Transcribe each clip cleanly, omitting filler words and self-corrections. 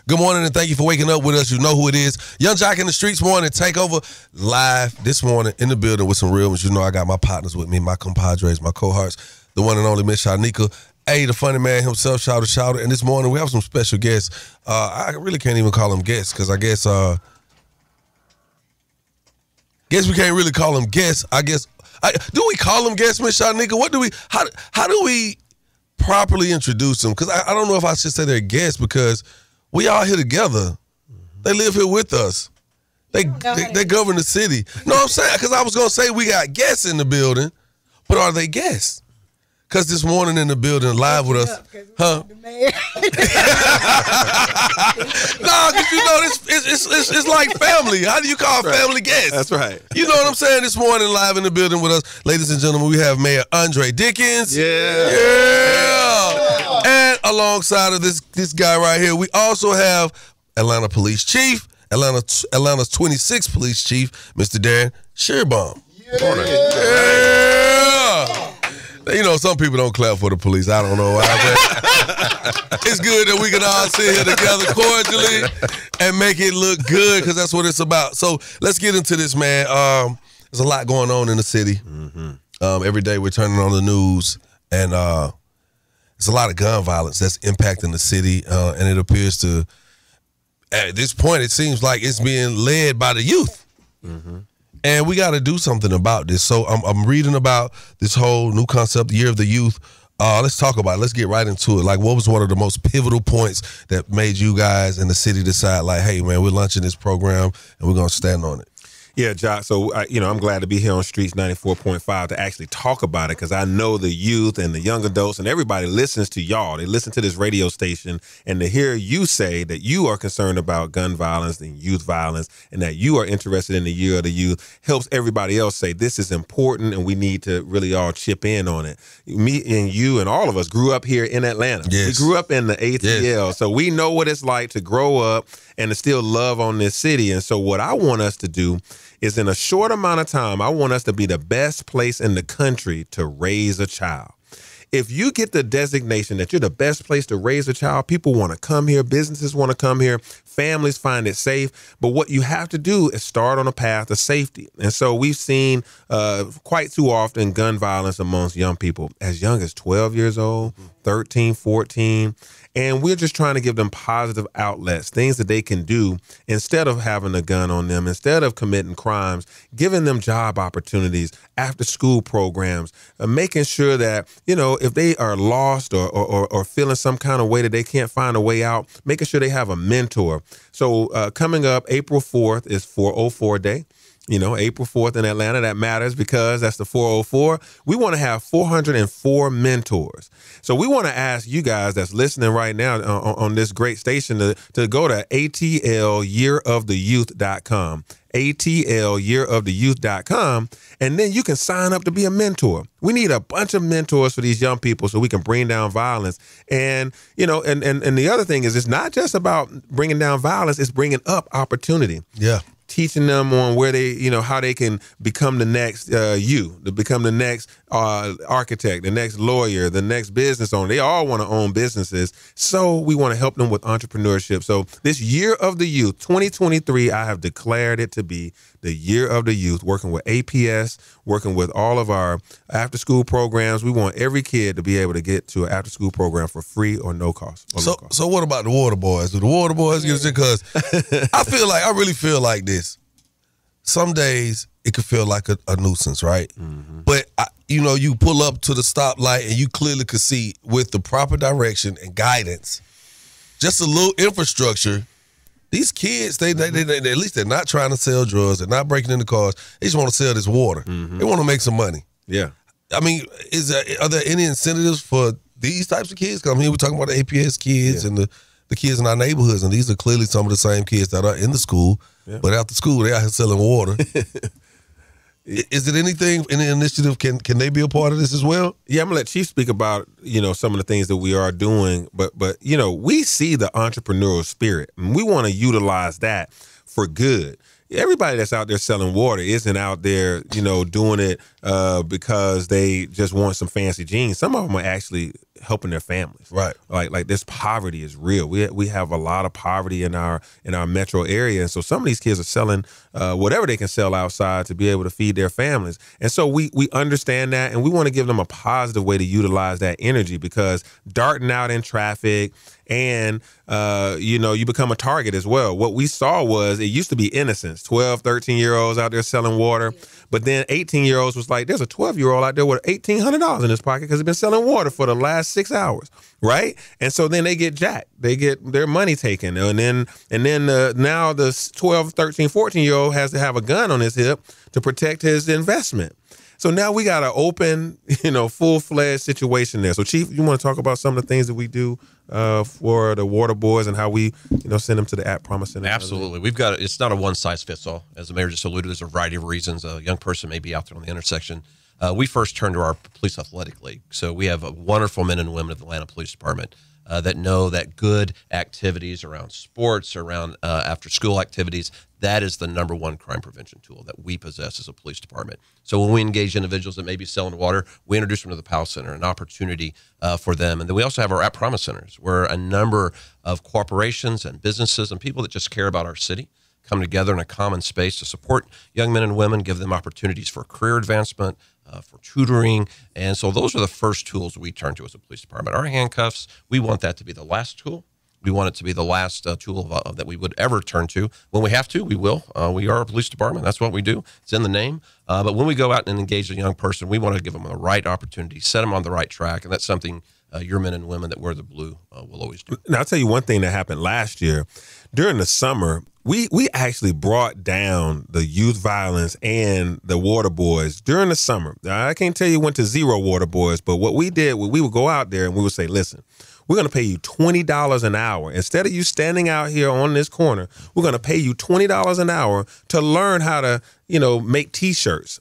Good morning and thank you for waking up with us. You know who it is. Yung Joc in the Streetz Morning Takeover live this morning in the building with some real ones. You know I got my partners with me, my compadres, my cohorts, the one and only Miss Shanika. Hey, the funny man himself, Shouter. And this morning we have some special guests. I really can't even call them guests because I guess we can't really call them guests. Do we call them guests, Miss Shanika? How do we properly introduce them? Because I don't know if I should say they're guests because we all here together. They live here with us. They govern the city. No, I'm saying, because I was going to say we got guests in the building, but are they guests? Because this morning in the building, live with us. Huh? No, because you know, it's like family. How do you call family guests? That's right. You know what I'm saying? This morning, live in the building with us, ladies and gentlemen, we have Mayor Andre Dickens. Yeah. And alongside of this guy right here, we also have Atlanta Police Chief, Atlanta's 26th Police Chief, Mr. Darren Schierbaum. Yeah. You know, some people don't clap for the police. I don't know why. But it's good that we can all sit here together cordially and make it look good because that's what it's about. So let's get into this, man. There's a lot going on in the city. Every day we're turning on the news, and there's a lot of gun violence that's impacting the city, and it appears to, at this point, it seems like it's being led by the youth. And we got to do something about this. So I'm reading about this whole new concept, Year of the Youth. Let's talk about it. Let's get right into it. Like, what was one of the most pivotal points that made you guys in the city decide, like, hey, man, we're launching this program and we're going to stand on it? Yeah, Joc. So, I'm glad to be here on Streetz 94.5 to actually talk about it because I know the youth and the young adults and everybody listens to y'all. They listen to this radio station, and to hear you say that you are concerned about gun violence and youth violence and that you are interested in the Year of the Youth helps everybody else say this is important and we need to really all chip in on it. Me and you and all of us grew up here in Atlanta. Yes. We grew up in the ATL, so we know what it's like to grow up and to still love on this city. And so what I want us to do is in a short amount of time, I want us to be the best place in the country to raise a child. If you get the designation that you're the best place to raise a child, people want to come here, businesses want to come here, families find it safe. But what you have to do is start on a path of safety. And so we've seen quite too often gun violence amongst young people as young as 12 years old, 13, 14. And we're just trying to give them positive outlets, things that they can do instead of having a gun on them, instead of committing crimes, giving them job opportunities, after school programs, making sure that, if they are lost or feeling some kind of way that they can't find a way out, making sure they have a mentor. So coming up, April 4th is 404 Day. April 4th in Atlanta, that matters because that's the 404. We want to have 404 mentors. So we want to ask you guys that's listening right now on this great station to go to atlyearoftheyouth.com, atlyearoftheyouth.com, and then you can sign up to be a mentor. We need a bunch of mentors for these young people so we can bring down violence. And, and the other thing is it's not just about bringing down violence, it's bringing up opportunity. Yeah. Teaching them on where they, how they can become the next to become the next architect, the next lawyer, the next business owner. They all want to own businesses. So we want to help them with entrepreneurship. So this Year of the Youth, 2023, I have declared it to be the Year of the Youth, working with APS, working with all of our after-school programs. We want every kid to be able to get to an after-school program for free or no cost. So what about the water boys? Do the water boys get it? Because I really feel like this. Some days it could feel like a nuisance, right? But, you pull up to the stoplight and you clearly could see with the proper direction and guidance, just a little infrastructure, these kids, they at least they're not trying to sell drugs. They're not breaking into cars. They just want to sell this water. They want to make some money. Yeah. I mean, are there any incentives for these types of kids? Because we're talking about the APS kids and the kids in our neighborhoods, and these are clearly some of the same kids that are in the school, but after school, they're out here selling water. Is it anything in the initiative? Can they be a part of this as well? Yeah, I'm gonna let Chief speak about some of the things that we are doing, but we see the entrepreneurial spirit, and we want to utilize that for good. Everybody that's out there selling water isn't out there, doing it because they just want some fancy jeans. Some of them are actually helping their families. Right. Like this poverty is real. We have a lot of poverty in our metro area, and so some of these kids are selling whatever they can sell outside to be able to feed their families. And so we understand that, and we want to give them a positive way to utilize that energy, because darting out in traffic and you become a target as well. What we saw was, it used to be innocents, 12, 13-year-olds out there selling water, but then 18-year-olds was like, there's a 12-year-old out there with $1,800 in his pocket because he's been selling water for the last 6 hours, right? And so then they get jacked. They get their money taken. And then now the 12, 13, 14-year-old has to have a gun on his hip to protect his investment. So now we got an open, full-fledged situation there. So, Chief, you want to talk about some of the things that we do for the water boys and how we, send them to the At Promise Center? Absolutely. It's not a one-size-fits-all. As the mayor just alluded, there's a variety of reasons. A young person may be out there on the intersection. We first turn to our Police Athletic League. So we have wonderful men and women of the Atlanta Police Department that know that good activities around sports, around after-school activities, that is the number one crime prevention tool that we possess as a police department. So when we engage individuals that may be selling water, we introduce them to the POW Center, an opportunity for them. And then we also have our At Promise Centers, where a number of corporations and businesses and people that just care about our city come together in a common space to support young men and women, give them opportunities for career advancement, for tutoring. And so those are the first tools we turn to as a police department. Our handcuffs, we want that to be the last tool. We want it to be the last tool that we would ever turn to. When we have to, we will. We are a police department. That's what we do. It's in the name. But when we go out and engage a young person, we want to give them the right opportunity, set them on the right track. And that's something your men and women that wear the blue will always do. Now, I'll tell you one thing that happened last year. During the summer, we actually brought down the youth violence and the water boys during the summer. Now, I can't tell you went to zero water boys, but what we did, we would go out there and we would say, listen, we're going to pay you $20 an hour. Instead of you standing out here on this corner, we're going to pay you $20 an hour to learn how to, make T-shirts.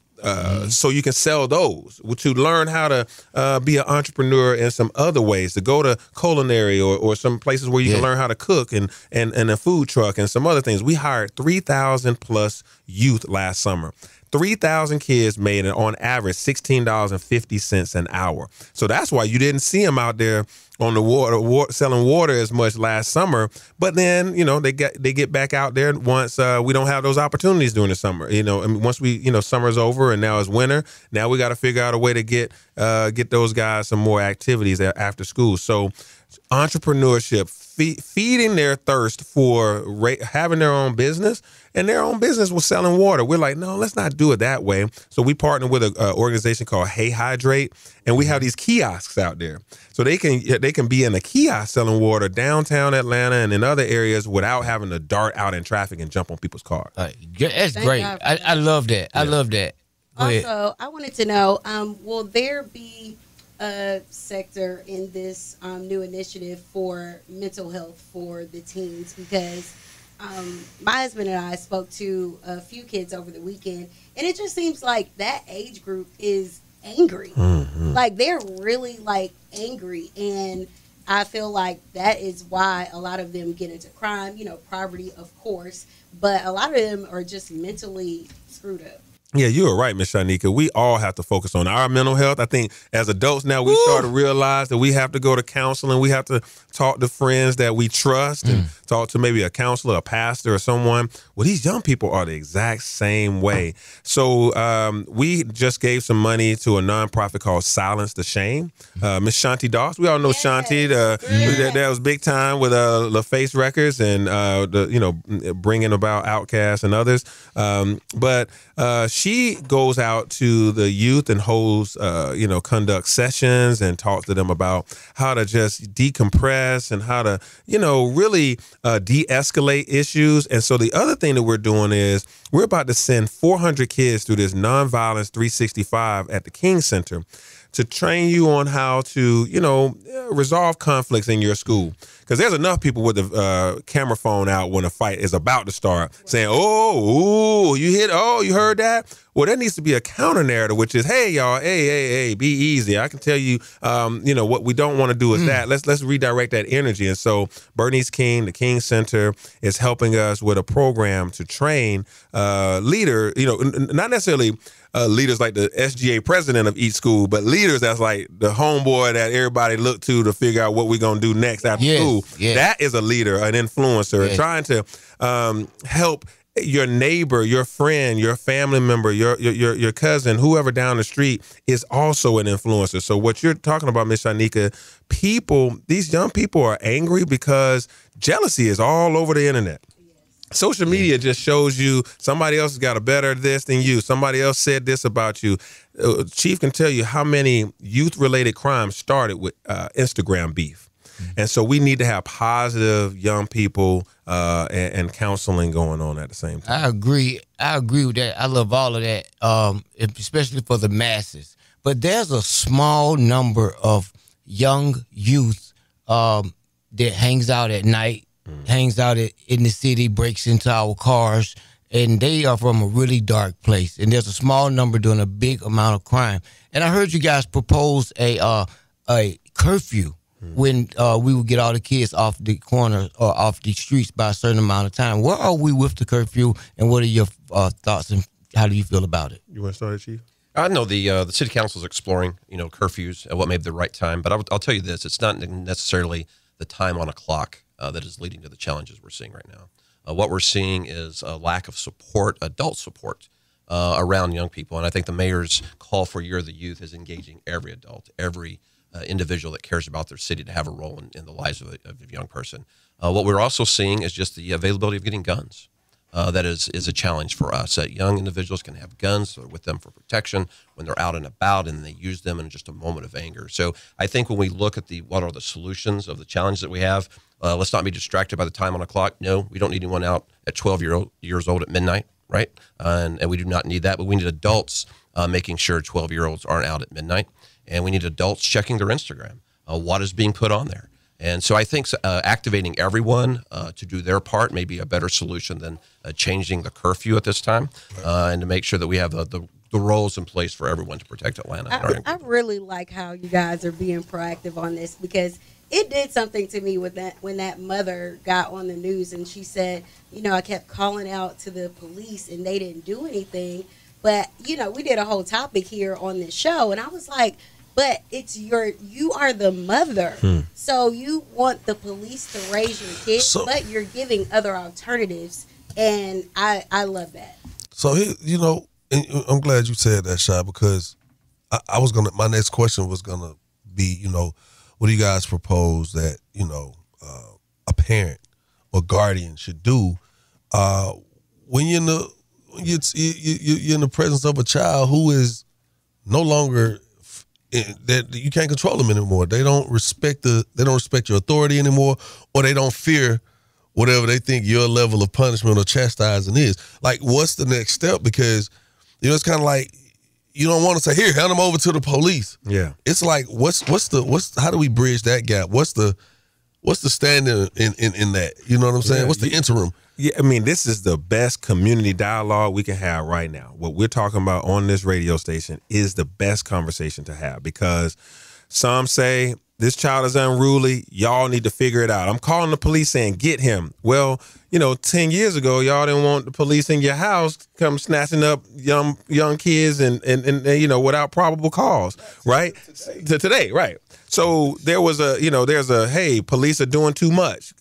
So you can sell those, to learn how to be an entrepreneur in some other ways, to go to culinary or some places where you can learn how to cook and a food truck and some other things. We hired 3,000 plus youth last summer. 3,000 kids made on average $16.50 an hour. So that's why you didn't see them out there on the water selling water as much last summer. But then, they get back out there once we don't have those opportunities during the summer. Once summer's over and now it's winter, now we got to figure out a way to get those guys some more activities after school. So entrepreneurship, feeding their thirst for having their own business, and their own business was selling water. We're like, no, let's not do it that way. So we partnered with an organization called Hey Hydrate, and we have these kiosks out there. So they can be in a kiosk selling water downtown Atlanta and in other areas without having to dart out in traffic and jump on people's cars. That's great. I love that. Yeah. I love that. Also, I wanted to know, will there be a sector in this new initiative for mental health for the teens? Because my husband and I spoke to a few kids over the weekend, and it just seems like that age group is angry. Mm-hmm. Like, they're really, angry, and I feel like that is why a lot of them get into crime, poverty, of course, but a lot of them are just mentally screwed up. Yeah, you were right, Ms. Shanika. We all have to focus on our mental health. I think as adults now, we start to realize that we have to go to counseling. We have to talk to friends that we trust and talk to maybe a counselor, a pastor, or someone. Well, these young people are the exact same way. So we just gave some money to a nonprofit called Silence the Shame. Miss Shanti Doss, we all know Shanti. That was big time with LaFace Records and bringing about Outkast and others. But she goes out to the youth and holds, conduct sessions and talks to them about how to just decompress and how to, really de-escalate issues. And so the other thing that we're doing is we're about to send 400 kids through this Nonviolence 365 at the King Center to train you on how to, resolve conflicts in your school. Because there's enough people with the camera phone out when a fight is about to start saying, you heard that? Well, there needs to be a counter narrative, which is, hey, y'all, hey, be easy. I can tell you, what we don't want to do is that. Let's redirect that energy. And so Bernice King, the King Center, is helping us with a program to train not necessarily leaders like the SGA president of each school, but leaders that's like the homeboy that everybody look to figure out what we're going to do next after school. Yes. That is a leader, an influencer, trying to help your neighbor, your friend, your family member, your cousin, whoever down the street is also an influencer. So what you're talking about, Ms. Shanika, these young people are angry because jealousy is all over the internet. Social media just shows you somebody else has got a better this than you. Somebody else said this about you. Chief can tell you how many youth-related crimes started with Instagram beef. And so we need to have positive young people and counseling going on at the same time. I agree with that. I love all of that, especially for the masses. But there's a small number of young youth that hangs out at night, hangs out in the city, breaks into our cars, and they are from a really dark place. And there's a small number doing a big amount of crime. And I heard you guys propose a curfew when we would get all the kids off the corner or off the streets by a certain amount of time. Where are we with the curfew, and what are your thoughts, and how do you feel about it? You want to start it, Chief? I know the city council is exploring, curfews and what may be the right time. But I'll tell you this: it's not necessarily the time on a clock that is leading to the challenges we're seeing right now. What we're seeing is a lack of support, adult support, around young people. And I think the mayor's call for Year of the Youth is engaging every adult, every individual that cares about their city to have a role in the lives of a young person. What we're also seeing is just the availability of getting guns. That is a challenge for us. Young individuals can have guns with them for protection when they're out and about, and they use them in just a moment of anger. So I think when we look at what are the solutions of the challenge that we have, let's not be distracted by the time on the clock. No, we don't need anyone out at 12 years old at midnight, right? And we do not need that, but we need adults making sure 12-year-olds aren't out at midnight. And we need adults checking their Instagram, what is being put on there. And so I think activating everyone to do their part may be a better solution than changing the curfew at this time, and to make sure that we have the roles in place for everyone to protect Atlanta. I really like how you guys are being proactive on this, because it did something to me with when that mother got on the news and she said, I kept calling out to the police and they didn't do anything. But, we did a whole topic here on this show, and I was like, but you are the mother. So you want the police to raise your kids, but you're giving other alternatives. And I love that. So, and I'm glad you said that, Shy, because my next question was going to be, what do you guys propose that, a parent or guardian should do when you're in the presence of a child who is no longer that you can't control them anymore. They don't respect your authority anymore, or they don't fear whatever they think your level of punishment or chastising is. Like, what's the next step? Because it's kind of like you don't want to say, here, hand them over to the police. Yeah, it's like how do we bridge that gap? What's the standing in that? You know what I'm saying? What's the interim? Yeah, I mean, this is the best community dialogue we can have right now. What we're talking about on this radio station is the best conversation to have, because some say this child is unruly. Y'all need to figure it out. I'm calling the police saying, get him. Well, 10 years ago, y'all didn't want the police in your house come snatching up young kids and without probable cause, right? Today, right. So there was hey, police are doing too much,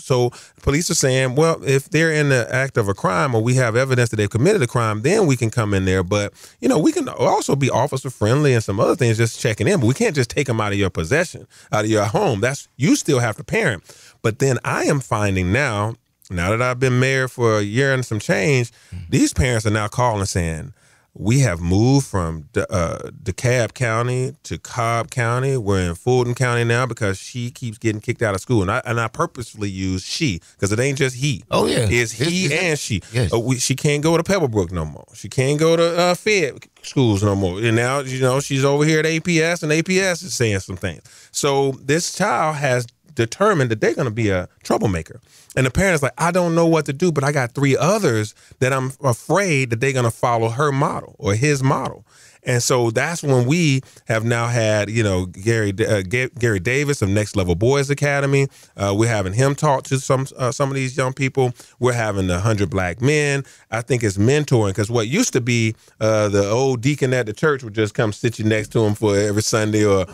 so police are saying, well, if they're in the act of a crime or we have evidence that they've committed a crime, then we can come in there. But, we can also be officer friendly and some other things, just checking in. But we can't just take them out of your possession, out of your home. You still have to parent. But then I am finding now that I've been mayor for a year and some change, these parents are now calling saying, we have moved from DeKalb County to Cobb County. We're in Fulton County now because she keeps getting kicked out of school. And I purposefully use she, because it ain't just he. Oh, yeah. It's he and she. Yes. She can't go to Pebblebrook no more. She can't go to Fed schools no more. And now, she's over here at APS, and APS is saying some things. So this child has determined that they're going to be a troublemaker. And the parent's like, I don't know what to do, but I got 3 others that I'm afraid that they're going to follow her model or his model. And so that's when we have now had, Gary Davis of Next Level Boys Academy. We're having him talk to some of these young people. We're having the 100 Black Men. I think it's mentoring, because what used to be the old deacon at the church would just come sit you next to him for every Sunday or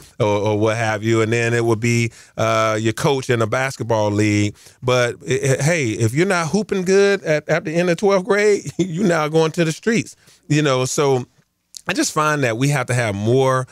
what have you. And then it would be your coach in a basketball league. But hey, if you're not hooping good at the end of 12th grade, you're now going to the streets, so I just find that we have to have more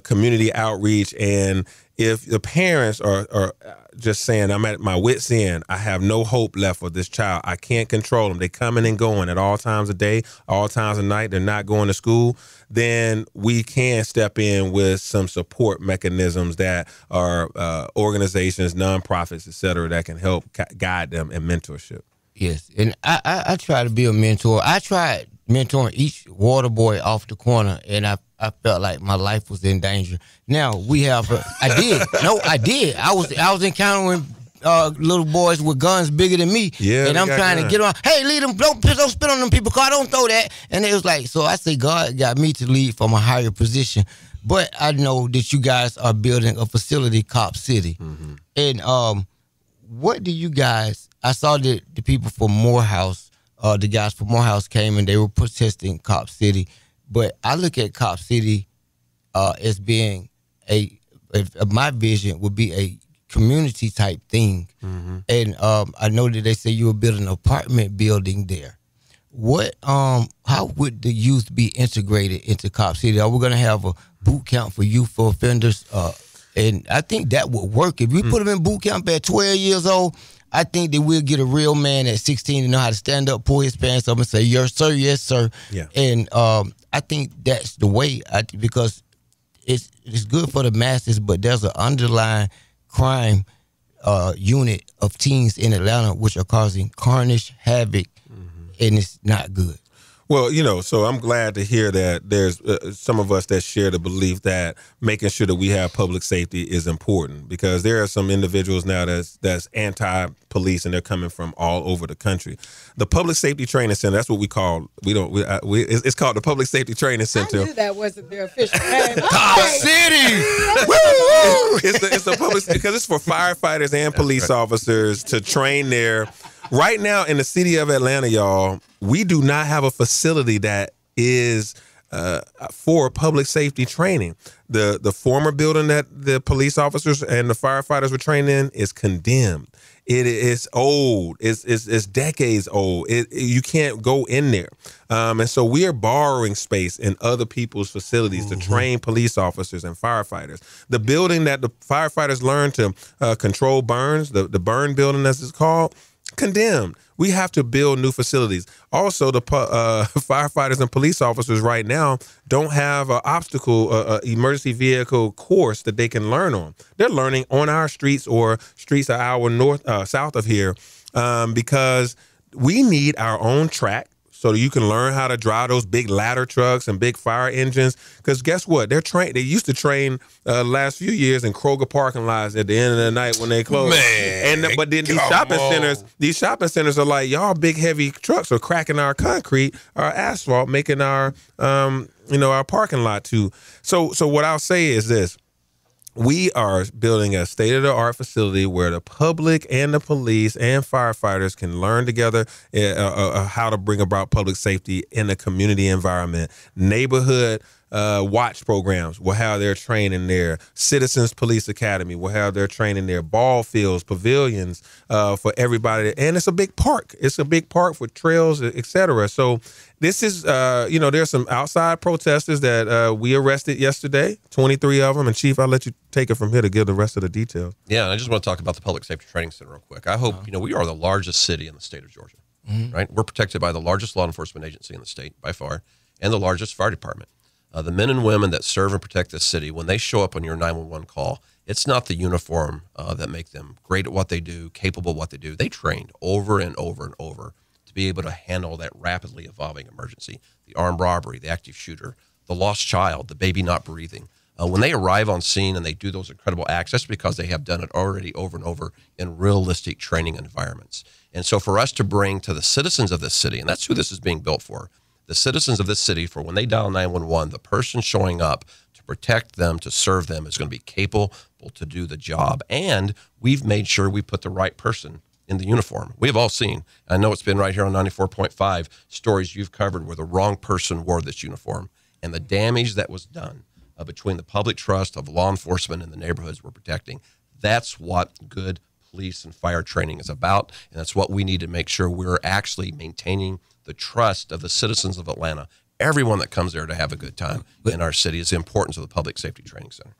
community outreach. And if the parents are just saying, I'm at my wit's end, I have no hope left for this child, I can't control them, they coming and going at all times of day, all times of night, they're not going to school, then we can step in with some support mechanisms that are organizations, nonprofits, et cetera, that can help guide them in mentorship. Yes, and I try to be a mentor. I tried mentoring each water boy off the corner, and I felt like my life was in danger. Now we have, I did. I was encountering little boys with guns bigger than me, and I'm trying to get on. Hey, lead them! Don't spit on them people, cause don't throw that. And it was like, so I say God got me to lead from a higher position, but I know that you guys are building a facility, Cop City, and what do you guys? I saw the people from Morehouse. The guys from Morehouse came and they were protesting Cop City, but I look at Cop City as being my vision would be a community type thing, and I know that they say you were building an apartment building there. What how would the youth be integrated into Cop City? Are we going to have a boot camp for youthful offenders? And I think that would work if we put them in boot camp at 12 years old. I think that we'll get a real man at 16 to know how to stand up, pull his pants up, and say, yes, sir, yes, sir. Yeah. And I think that's the way, because it's good for the masses, but there's an underlying crime unit of teens in Atlanta which are causing carnage, havoc, and it's not good. Well, so I'm glad to hear that there's some of us that share the belief that making sure that we have public safety is important, because there are some individuals now that's anti-police, and they're coming from all over the country. The Public Safety Training Center, that's what we call, it's called the Public Safety Training Center. I knew that wasn't their official name. Cop City! It's a public, because it's for firefighters and police officers to train there. Right now in the city of Atlanta, y'all, we do not have a facility that is for public safety training. The former building that the police officers and the firefighters were trained in is condemned. It is old. It's decades old. You can't go in there. And so we are borrowing space in other people's facilities to train police officers and firefighters. The building that the firefighters learn to control burns, the burn building as it's called, condemned. We have to build new facilities. Also, the firefighters and police officers right now don't have an emergency vehicle course that they can learn on. They're learning on our streets or streets an hour south of here, because we need our own track so that you can learn how to drive those big ladder trucks and big fire engines. Because guess what? They're trained. They used to train last few years in Kroger parking lots at the end of the night when they close. But then these shopping centers are like, y'all big heavy trucks are cracking our concrete, our asphalt, making our our parking lot too. So what I'll say is this. We are building a state-of-the-art facility where the public and the police and firefighters can learn together how to bring about public safety in a community environment. Neighborhood watch programs will have their training there. Citizens Police Academy will have their training there. Ball fields, pavilions for everybody. And it's a big park. It's a big park with trails, et cetera. So this is, there's some outside protesters that we arrested yesterday, 23 of them. And Chief, I'll let you take it from here to give the rest of the details. Yeah, and I just want to talk about the Public Safety Training Center real quick. I hope, we are the largest city in the state of Georgia, right? We're protected by the largest law enforcement agency in the state by far, and the largest fire department. The men and women that serve and protect this city, when they show up on your 911 call, it's not the uniform that make them great at what they do, capable of what they do. They trained over and over and over to be able to handle that rapidly evolving emergency, the armed robbery, the active shooter, the lost child, the baby not breathing. When they arrive on scene and they do those incredible acts, that's because they have done it already over and over in realistic training environments. And so for us to bring to the citizens of this city, and that's who this is being built for, the citizens of this city, for when they dial 911, the person showing up to protect them, to serve them, is going to be capable to do the job. And we've made sure we put the right person in the uniform. We have all seen, I know it's been right here on 94.5, stories you've covered where the wrong person wore this uniform and the damage that was done between the public trust of law enforcement and the neighborhoods we're protecting. That's what good police and fire training is about, and that's what we need to make sure we're actually maintaining the trust of the citizens of Atlanta. Everyone that comes there to have a good time in our city is the importance of the Public Safety Training Center.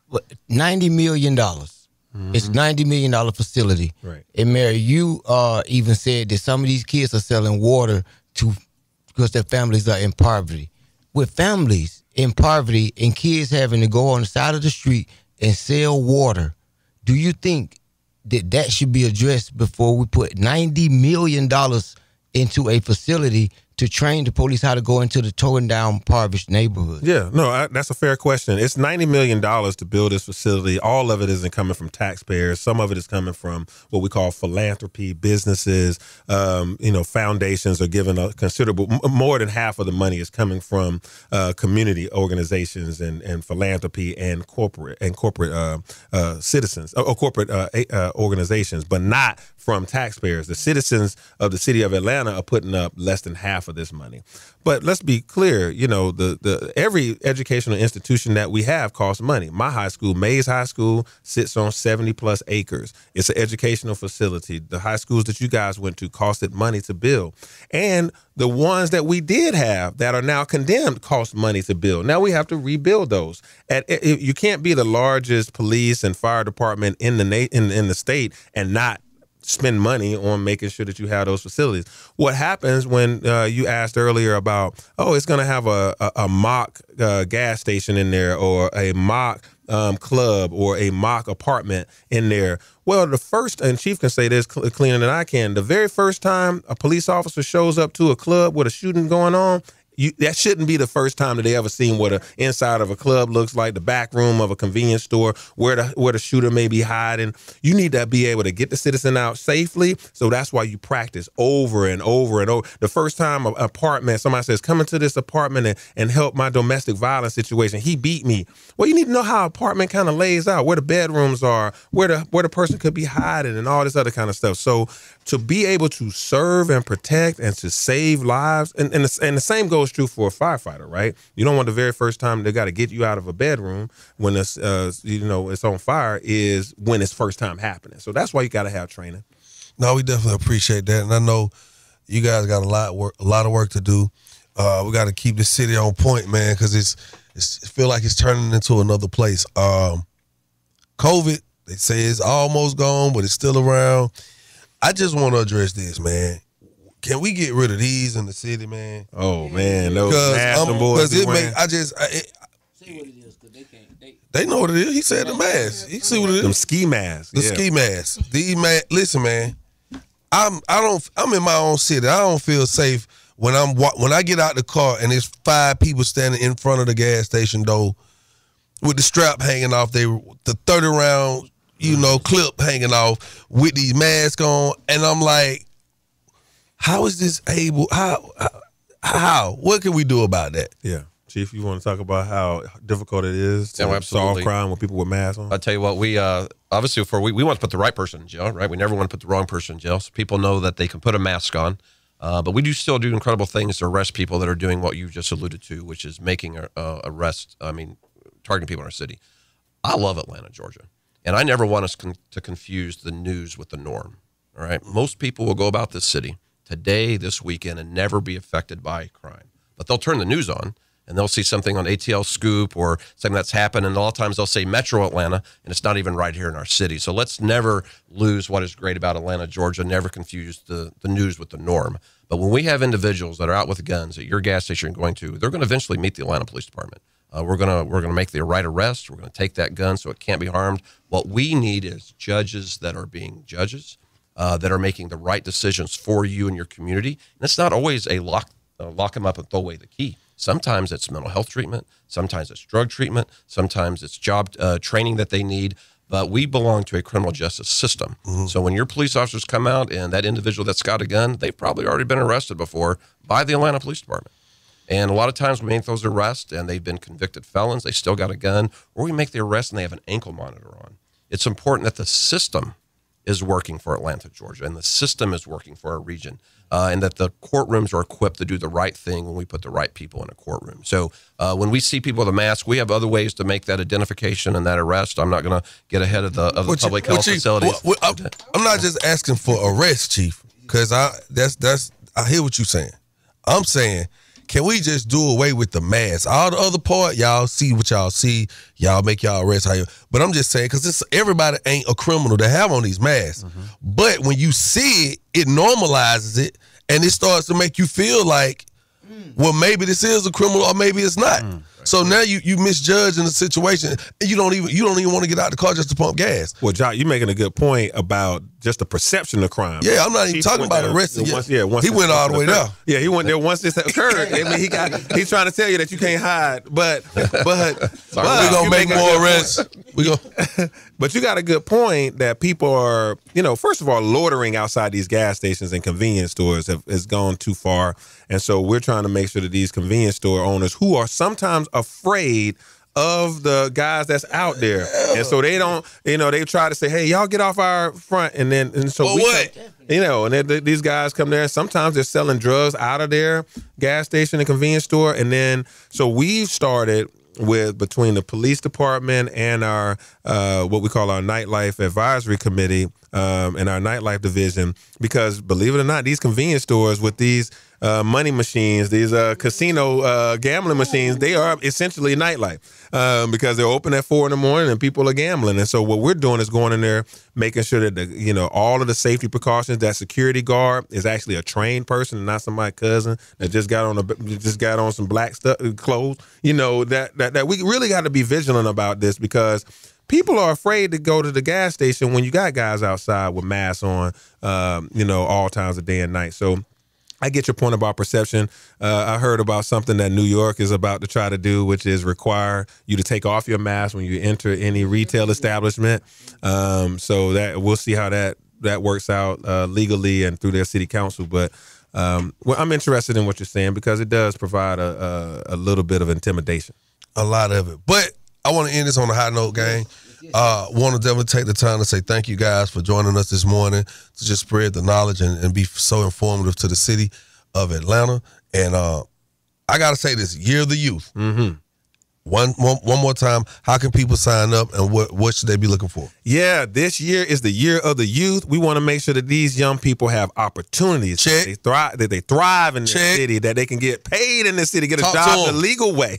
$90 million. It's $90 million facility. Right. And Mary, you even said that some of these kids are selling water because their families are in poverty. With families in poverty and kids having to go on the side of the street and sell water, do you think that should be addressed before we put $90 million into a facility to train the police how to go into the torn down, impoverished neighborhood? Yeah, no, that's a fair question. It's $90 million to build this facility. All of it isn't coming from taxpayers. Some of it is coming from what we call philanthropy, businesses, foundations are giving a considerable, more than half of the money is coming from community organizations and philanthropy and corporate citizens or corporate organizations, but not from taxpayers. The citizens of the city of Atlanta are putting up less than half of this money. But let's be clear, the every educational institution that we have costs money. My high school, Mays High School, sits on 70 plus acres. It's an educational facility. The high schools that you guys went to costed money to build. And the ones that we did have that are now condemned cost money to build. Now we have to rebuild those. You can't be the largest police and fire department in the state and not spend money on making sure that you have those facilities. What happens when you asked earlier about, it's going to have a mock gas station in there or a mock club or a mock apartment in there? Well, the first, and Chief can say this cleaner than I can, the very first time a police officer shows up to a club with a shooting going on, that shouldn't be the first time that they ever seen what the inside of a club looks like, the back room of a convenience store, where the shooter may be hiding. You need to be able to get the citizen out safely. So that's why you practice over and over and over. The first time an apartment, somebody says, come into this apartment and help my domestic violence situation. He beat me. Well, you need to know how an apartment kind of lays out, where the bedrooms are, where the person could be hiding and all this other kind of stuff. So to be able to serve and protect and to save lives, and the same goes true for a firefighter, right? You don't want the very first time they got to get you out of a bedroom when it's it's on fire is when it's first time happening. So that's why you got to have training. No, we definitely appreciate that, and I know you guys got a lot of work to do. We got to keep the city on point, man, because it feel like it's turning into another place. COVID, they say it's almost gone, but it's still around. I just want to address this, man. Can we get rid of these in the city, man? Oh man, those masks boys. Because say what it is, because they can't. They know what it is. He said the mask. You see what it is? Them ski masks. The ski masks. These listen, man. I'm in my own city. I don't feel safe when I get out the car and there's 5 people standing in front of the gas station door with the strap hanging off. The 30-round, clip hanging off with these masks on, and I'm like, how is this able? How? What can we do about that? Yeah. Chief, you want to talk about how difficult it is to solve crime with people with masks on? I'll tell you what, we obviously we want to put the right person in jail, right? We never want to put the wrong person in jail. So people know that they can put a mask on. But we do still do incredible things to arrest people that are doing what you just alluded to, which is making targeting people in our city. I love Atlanta, Georgia. And I never want us to confuse the news with the norm, all right? Most people will go about this city today, this weekend, and never be affected by crime. But they'll turn the news on, and they'll see something on ATL Scoop or something that's happened, and a lot of times they'll say Metro Atlanta, and it's not even right here in our city. So let's never lose what is great about Atlanta, Georgia, never confuse the news with the norm. But when we have individuals that are out with guns at your gas station you're going to, they're going to eventually meet the Atlanta Police Department. We're gonna make the right arrest. We're going to take that gun so it can't be harmed. What we need is judges that are being judges, that are making the right decisions for you and your community. And it's not always a lock them up and throw away the key. Sometimes it's mental health treatment. Sometimes it's drug treatment. Sometimes it's job training that they need. But we belong to a criminal justice system. So when your police officers come out and that individual that's got a gun, they've probably already been arrested before by the Atlanta Police Department. And a lot of times we make those arrests and they've been convicted felons, they still got a gun, or we make the arrest and they have an ankle monitor on. It's important that the system is working for Atlanta, Georgia, and the system is working for our region, and that the courtrooms are equipped to do the right thing when we put the right people in a courtroom. So when we see people with a mask, we have other ways to make that identification and that arrest. I'm not going to get ahead of the public health facilities. I'm not just asking for arrest, Chief, because I hear what you're saying. I'm saying, can we just do away with the mask? All the other part, y'all see what y'all see. Y'all make y'all arrest. But I'm just saying, because everybody ain't a criminal to have on these masks. But when you see it, it normalizes it, and it starts to make you feel like, well, maybe this is a criminal or maybe it's not. So now you misjudging the situation. And you don't even want to get out the car just to pump gas. Well, Jock, you're making a good point about just the perception of crime. Yeah, I'm not even talking about arresting. He went all the way down. Yeah, he went there once this occurred. I mean, he's trying to tell you that you can't hide, but we're gonna make more arrests. But you got a good point that people are, first of all, loitering outside these gas stations and convenience stores has gone too far. And so we're trying to make sure that these convenience store owners, who are sometimes afraid of the guys that's out there, and so they don't, they try to say, hey, y'all get off our front, and so these guys come there, and sometimes they're selling drugs out of their gas station and convenience store, and then so we've started with, between the police department and our what we call our nightlife advisory committee and our nightlife division, because believe it or not, these convenience stores with these money machines, these casino gambling machines, they are essentially nightlife because they're open at 4 a.m. and people are gambling. And so what we're doing is going in there, making sure that all of the safety precautions, that security guard is actually a trained person and not somebody's cousin that just got on some black clothes. That we really got to be vigilant about this, because people are afraid to go to the gas station when you got guys outside with masks on, all times of day and night. So I get your point about perception. I heard about something that New York is about to try to do, which is require you to take off your mask when you enter any retail establishment. So that we'll see how that works out legally and through their city council. But I'm interested in what you're saying, because it does provide a little bit of intimidation. A lot of it. But I want to end this on a high note, gang. Want to definitely take the time to say thank you guys for joining us this morning to just spread the knowledge and be so informative to the city of Atlanta. And I got to say this, Year of the Youth. One more time, how can people sign up, and what should they be looking for? Yeah, this year is the Year of the Youth. We want to make sure that these young people have opportunities. Check. That they thrive in the city, that they can get paid in the city, get a job the legal way,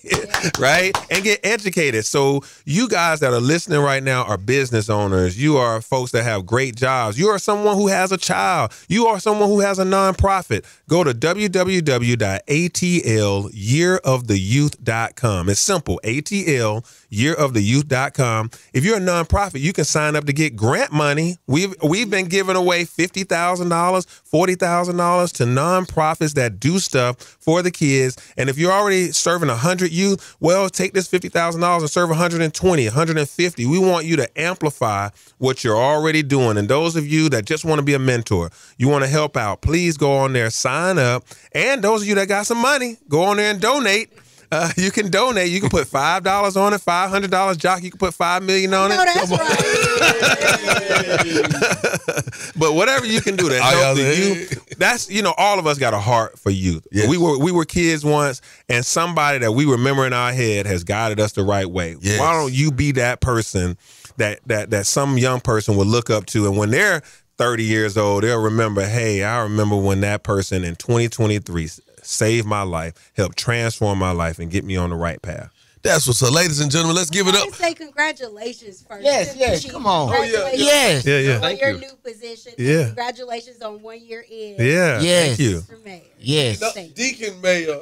right? And get educated. So you guys that are listening right now are business owners. You are folks that have great jobs. You are someone who has a child. You are someone who has a nonprofit. Go to www.atlyearoftheyouth.com. It's simple. ATLyearoftheyouth.com. If you're a nonprofit, you can sign up to get grant money. We've been giving away $50,000, $40,000 to nonprofits that do stuff for the kids. And if you're already serving 100 youth, well, take this $50,000 and serve 120, 150. We want you to amplify what you're already doing. And those of you that just want to be a mentor, you want to help out, please go on there, sign up. And those of you that got some money, go on there and donate. You can donate. You can put $5 on it, $500. Jock, you can put $5 million on it. No, that's right. But whatever you can do to help the youth, that's, all of us got a heart for youth. Yes. We were kids once, and somebody that we remember in our head has guided us the right way. Yes. Why don't you be that person that some young person will look up to, and when they're 30 years old, they'll remember, hey, I remember when that person in 2023 saved my life, helped transform my life, and get me on the right path. That's what's up. Ladies and gentlemen, let's give it up. I say congratulations first. Yes, come on. Yes. Yeah. On your new position. Yeah. Congratulations on 1 year in. Yeah. Yes. Thank you. Mr. Mayor. Yes. Deacon Mayor.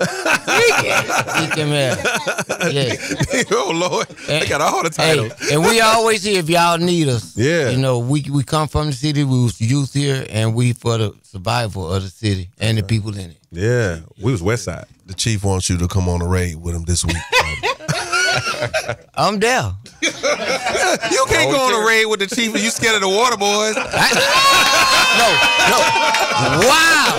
Deacon Mayor. Yes. Oh, Lord. They got all the titles. Hey, and we always here if y'all need us. Yeah. We come from the city. We was youth here, and we for the survival of the city and the people in it. Yeah. We was West Side. the chief wants you to come on a raid with him this week. I'm there. You can't go on a raid with the chief if you scared of the water boys. No. Wow.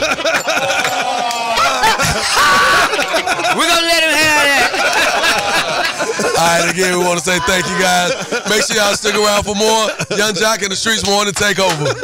We're going to let him have that. All right, again, we want to say thank you, guys. Make sure y'all stick around for more Young Jock in the Streets Morning Takeover.